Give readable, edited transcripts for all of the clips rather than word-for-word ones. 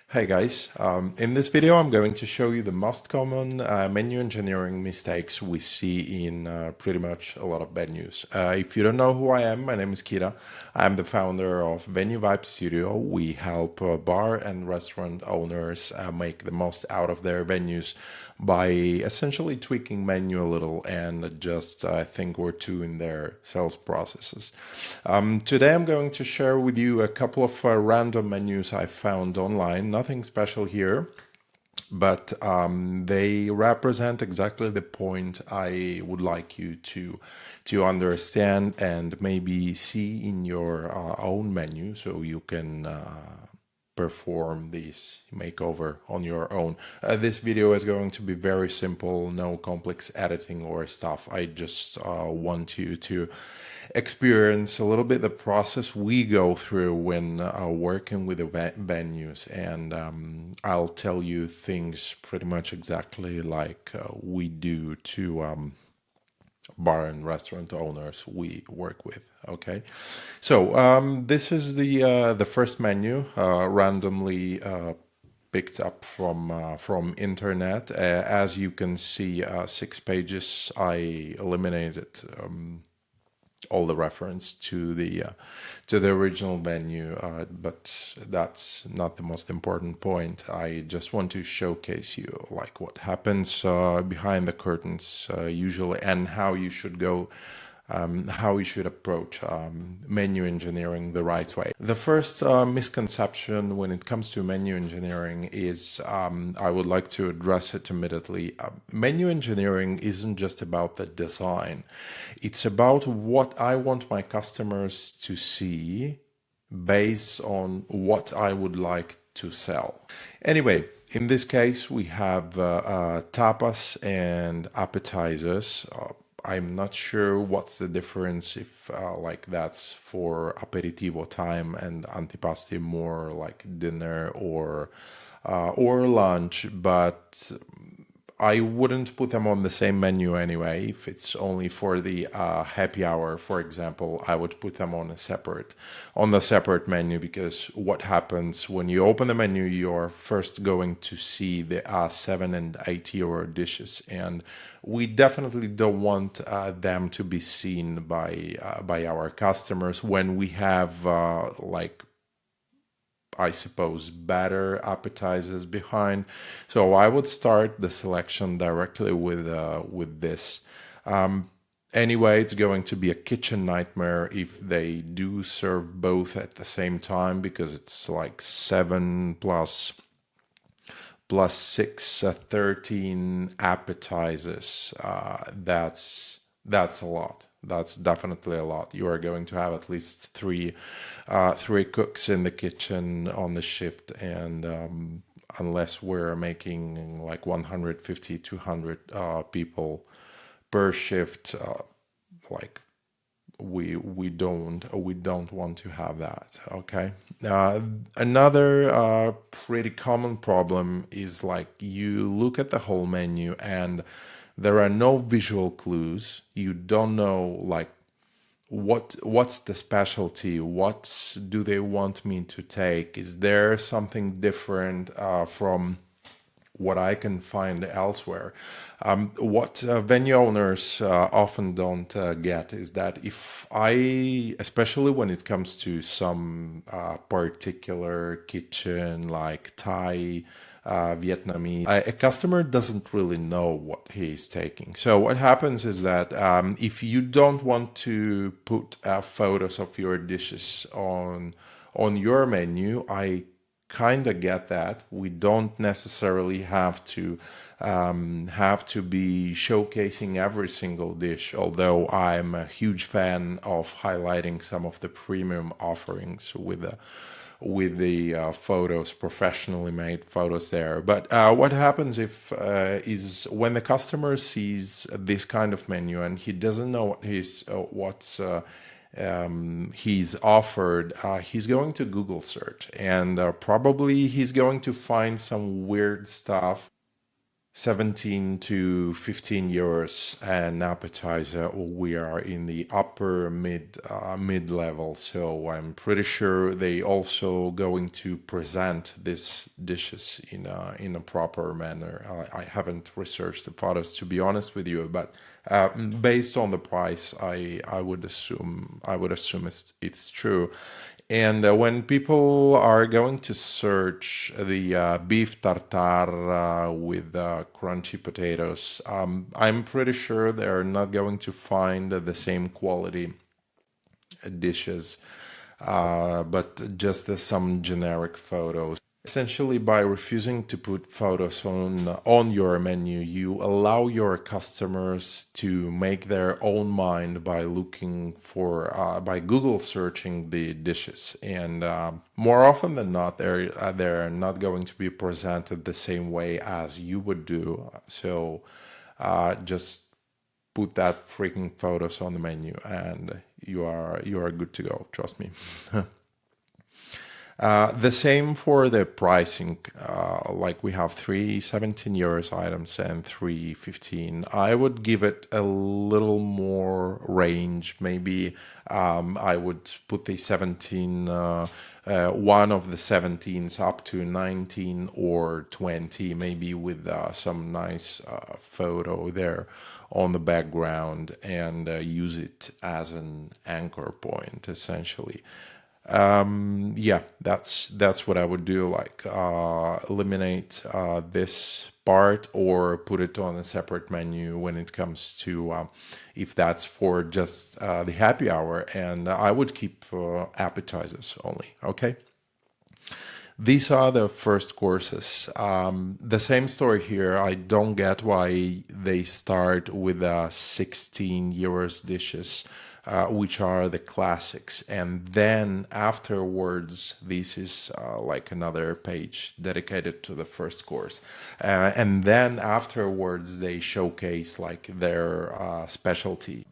Hey guys, in this video I'm going to show you the most common menu engineering mistakes we see in pretty much a lot of venues. If you don't know who I am, my name is Kira. I'm the founder of Venue Vibe Studio. We help bar and restaurant owners make the most out of their venues by essentially tweaking menu a little and adjust a thing or two in their sales processes. Today I'm going to share with you a couple of random menus I found online. Nothing special here, but they represent exactly the point I would like you to understand and maybe see in your own menu, so you can perform this makeover on your own. This video is going to be very simple, no complex editing or stuff. I just want you to experience a little bit the process we go through when working with the venues, and I'll tell you things pretty much exactly like we do to bar and restaurant owners we work with. Okay, so this is the first menu randomly picked up from internet. As you can see, 6 pages. I eliminated all the reference to the original venue, but that's not the most important point. I just want to showcase you like what happens behind the curtains usually, and how you should go, how we should approach menu engineering the right way. The first misconception when it comes to menu engineering is, I would like to address it immediately. Menu engineering isn't just about the design, it's about what I want my customers to see based on what I would like to sell. Anyway, in this case, we have tapas and appetizers. I'm not sure what's the difference, if like that's for aperitivo time and antipasti more like dinner or lunch, but I wouldn't put them on the same menu anyway. If it's only for the happy hour, for example, I would put them on the separate menu, because what happens when you open the menu, you're first going to see the 7 and 8 euro dishes, and we definitely don't want them to be seen by our customers when we have like, I suppose, better appetizers behind. So I would start the selection directly with this. Anyway, it's going to be a kitchen nightmare if they do serve both at the same time, because it's like 7 plus 6, 13 appetizers. That's a lot. That's definitely a lot. You are going to have at least three cooks in the kitchen on the shift, and unless we're making like 150, 200 people per shift, like we don't want to have that. Okay. Another pretty common problem is, like, you look at the whole menu and there are no visual clues. You don't know like what's the specialty, what do they want me to take, is there something different from what I can find elsewhere. What venue owners often don't get is that, if I, especially when it comes to some particular kitchen like Thai, Vietnamese, a customer doesn't really know what he's taking. So what happens is that if you don't want to put photos of your dishes on your menu, I kind of get that. We don't necessarily have to be showcasing every single dish, although I'm a huge fan of highlighting some of the premium offerings with the photos, professionally made photos there. But what happens if is when the customer sees this kind of menu and he doesn't know what he's offered, he's going to Google search, and probably he's going to find some weird stuff 17 to 15 euros an appetizer, or we are in the upper mid level. So I'm pretty sure they also going to present these dishes in a proper manner. I haven't researched the photos, to be honest with you, but based on the price, I would assume it's true. And when people are going to search the beef tartare with crunchy potatoes, I'm pretty sure they're not going to find the same quality dishes, but just some generic photos. Essentially, by refusing to put photos on your menu, you allow your customers to make their own mind by looking for by Google searching the dishes, and more often than not, they're not going to be presented the same way as you would do. So, just put that freaking photos on the menu, and you are good to go. Trust me. The same for the pricing. Like we have three 17 euros items and three 15. I would give it a little more range. Maybe I would put the 17, one of the 17s up to 19 or 20, maybe with some nice photo there on the background, and use it as an anchor point, essentially. Yeah, that's what I would do. Like eliminate this part or put it on a separate menu when it comes to if that's for just the happy hour, and I would keep appetizers only. Okay. These are the first courses. The same story here. I don't get why they start with 16 euros dishes, which are the classics. And then afterwards, this is like another page dedicated to the first course. And then afterwards, they showcase like their specialty.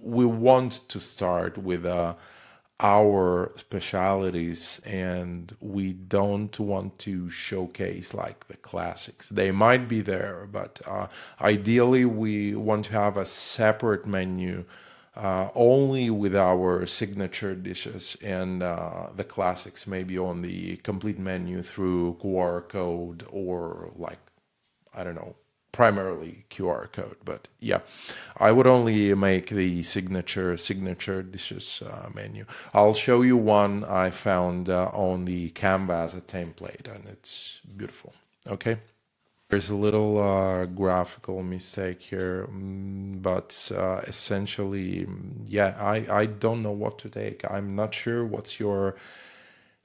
We want to start with our specialities, and we don't want to showcase like the classics. They might be there, but ideally we want to have a separate menu only with our signature dishes, and the classics maybe on the complete menu through QR code, or like, I don't know, primarily QR code. But yeah, I would only make the signature dishes menu. I'll show you one I found on the Canva as a template, and it's beautiful. Okay. There's a little graphical mistake here, but essentially, yeah, I don't know what to take. I'm not sure what's your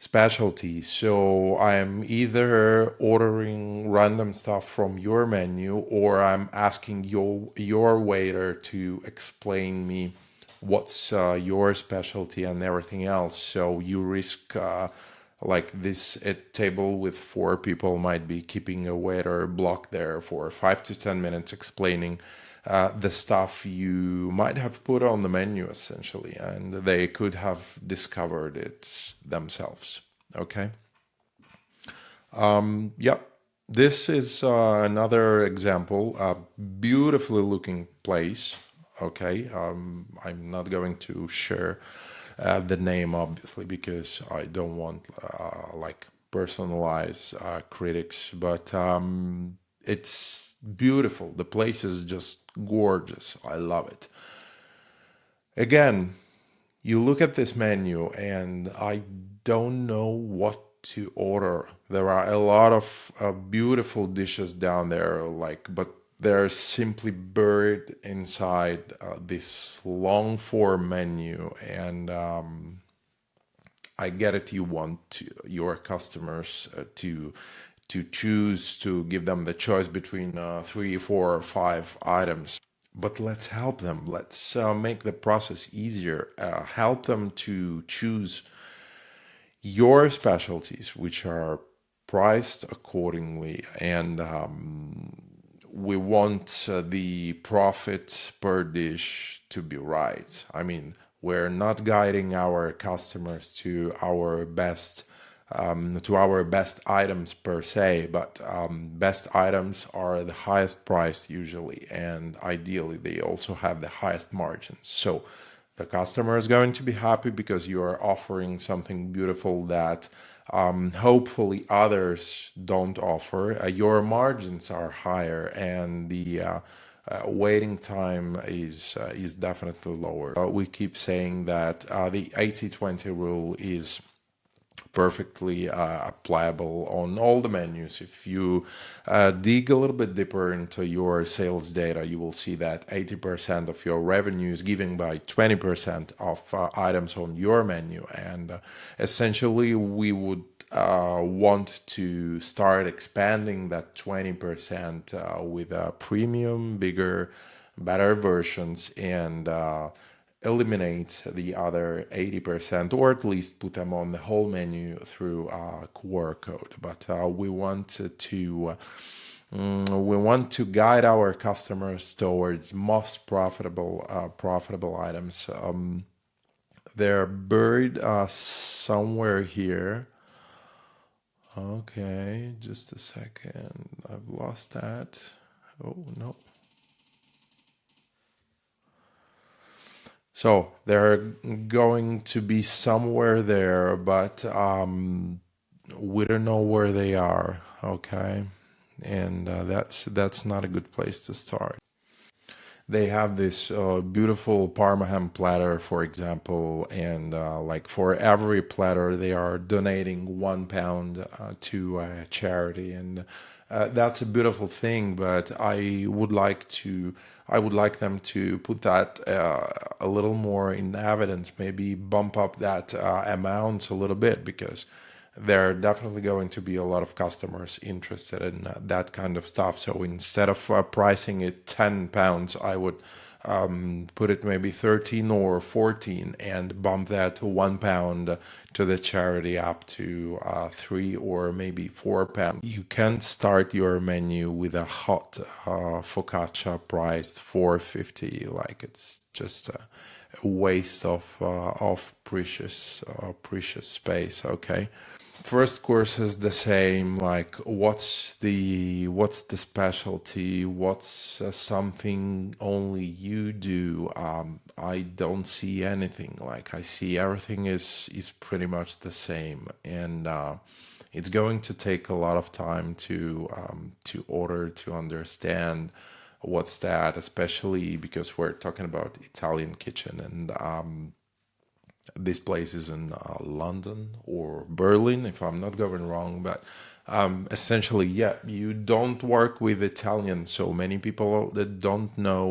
specialty. So I'm either ordering random stuff from your menu, or I'm asking your waiter to explain me what's your specialty and everything else. So you risk like this table with four people might be keeping a waiter blocked there for 5 to 10 minutes explaining the stuff you might have put on the menu, essentially, and they could have discovered it themselves. Okay. Yep. This is another example, a beautifully looking place. Okay. I'm not going to share the name, obviously, because I don't want like personalized critics, but it's beautiful. The place is just gorgeous. I love it. Again, you look at this menu, and I don't know what to order. There are a lot of beautiful dishes down there, like, but they're simply buried inside this long form menu. And I get it. You want your customers to choose, to give them the choice between three, four, or five items. But let's help them. Let's make the process easier. Help them to choose your specialties, which are priced accordingly. And we want the profit per dish to be right. I mean, we're not guiding our customers to our best to our best items per se, but best items are the highest priced usually, and ideally they also have the highest margins. So the customer is going to be happy because you are offering something beautiful that hopefully others don't offer. Your margins are higher, and the waiting time is definitely lower. We keep saying that the 80/20 rule is perfectly applicable on all the menus. If you dig a little bit deeper into your sales data, you will see that 80% of your revenue is given by 20% of items on your menu. And essentially, we would want to start expanding that 20% with premium, bigger, better versions, and eliminate the other 80%, or at least put them on the whole menu through QR code. But we want to guide our customers towards most profitable items. They're buried somewhere here. Okay, just a second. I've lost that. Oh no. So they're going to be somewhere there, but we don't know where they are. Okay, and that's not a good place to start. They have this beautiful Parma ham platter, for example, and like for every platter, they are donating £1 to a charity, and that's a beautiful thing. But I would like them to put that a little more in evidence, maybe bump up that amount a little bit, because there are definitely going to be a lot of customers interested in that kind of stuff. So instead of pricing it £10, I would put it maybe 13 or 14 and bump that to £1 to the charity, up to £3 or maybe £4. You can't start your menu with a hot focaccia priced £4.50. Like, it's just a waste of precious space. Okay. First course is the same, like what's the specialty, what's something only you do. I don't see anything. Like, I see everything is pretty much the same, and it's going to take a lot of time to order, to understand what's that, especially because we're talking about Italian kitchen, and this place is in London or Berlin, if I'm not going wrong. But essentially, yeah, you don't work with Italian, so many people that don't know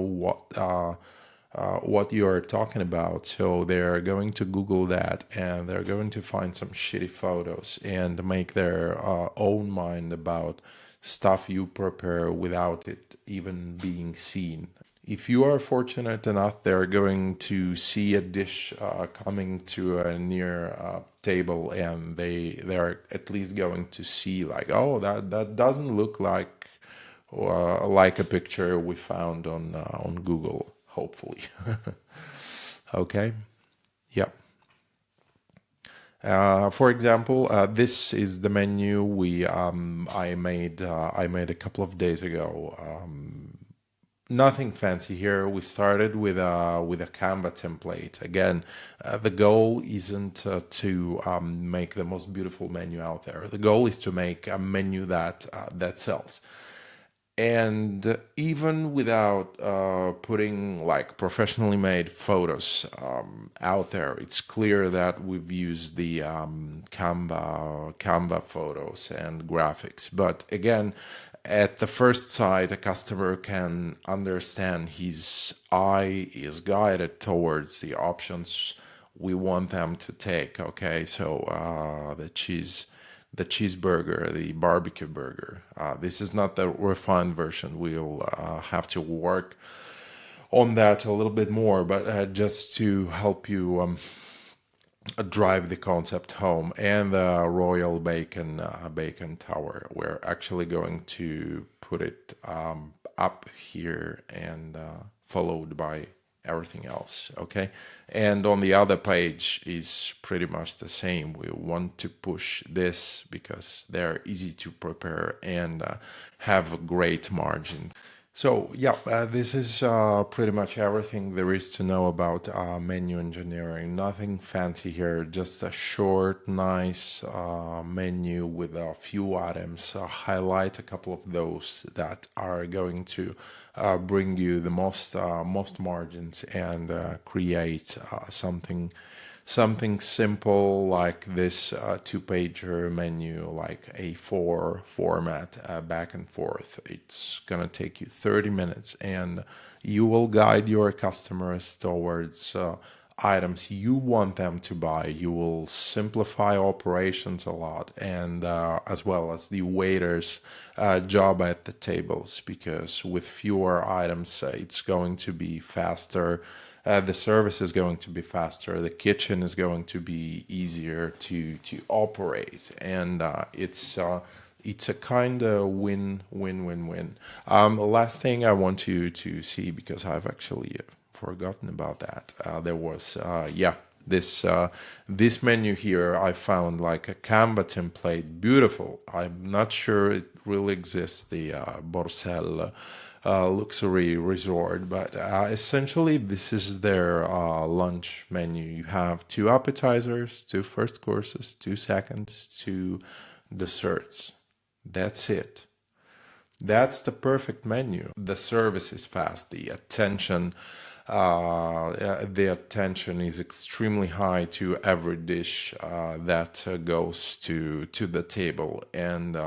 what you are talking about. So they're going to Google that, and they're going to find some shitty photos and make their own mind about stuff you prepare without it even being seen. If you are fortunate enough, they're going to see a dish coming to a near table, and they're at least going to see, like, oh, that doesn't look like a picture we found on Google. Hopefully, okay, yep. For example, this is the menu I made a couple of days ago. Nothing fancy here. We started with a Canva template. Again, the goal isn't to make the most beautiful menu out there. The goal is to make a menu that sells. And even without putting like professionally made photos out there, it's clear that we've used the Canva photos and graphics. But again, at the first sight, a customer can understand his eye is guided towards the options we want them to take. Okay, so the cheeseburger, the barbecue burger. This is not the refined version. We'll have to work on that a little bit more, but just to help you drive the concept home. And the Royal Bacon Tower. We're actually going to put it up here, and followed by everything else. Okay, and on the other page is pretty much the same. We want to push this because they're easy to prepare and have a great margin. So yeah, this is pretty much everything there is to know about menu engineering. Nothing fancy here, just a short, nice menu with a few items. Highlight a couple of those that are going to bring you the most margins and create something simple like this two-pager menu, like A4 format, back and forth. It's gonna take you 30 minutes, and you will guide your customers towards items you want them to buy. You will simplify operations a lot, and as well as the waiters' job at the tables, because with fewer items, it's going to be faster. The service is going to be faster. The kitchen is going to be easier to operate, and it's a kind of win. The last thing I want you to see, because I've actually forgotten about that. There was this menu here. I found like a Canva template, beautiful. I'm not sure it really exists. The Borcel luxury resort, but essentially this is their lunch menu. You have two appetizers, two first courses, two seconds, two desserts. That's it. That's the perfect menu. The service is fast. The attention is extremely high to every dish that goes to the table, and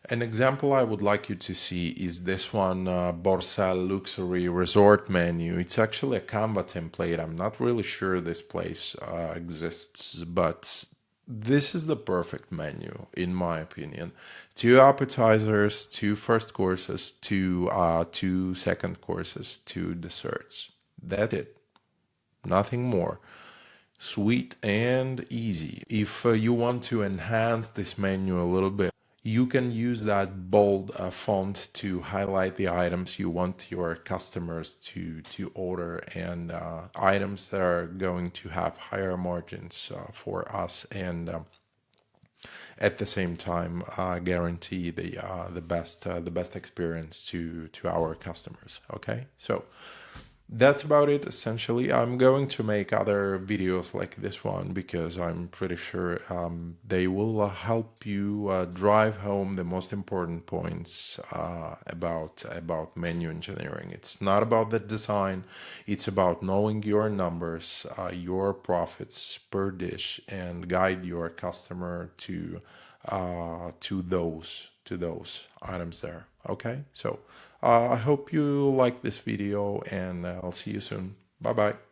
an example I would like you to see is this one, Borsal Luxury Resort menu. It's actually a Canva template. I'm not really sure this place exists, but this is the perfect menu, in my opinion. Two appetizers, two first courses, two second courses, two desserts. That's it. Nothing more. Sweet and easy. If you want to enhance this menu a little bit, you can use that bold font to highlight the items you want your customers to order, and items that are going to have higher margins for us, and at the same time guarantee the best experience to our customers. Okay, so that's about it. Essentially, I'm going to make other videos like this one because I'm pretty sure they will help you drive home the most important points about menu engineering. It's not about the design, it's about knowing your numbers, your profits per dish, and guide your customer to those items there. Okay, so I hope you like this video, and I'll see you soon. Bye bye.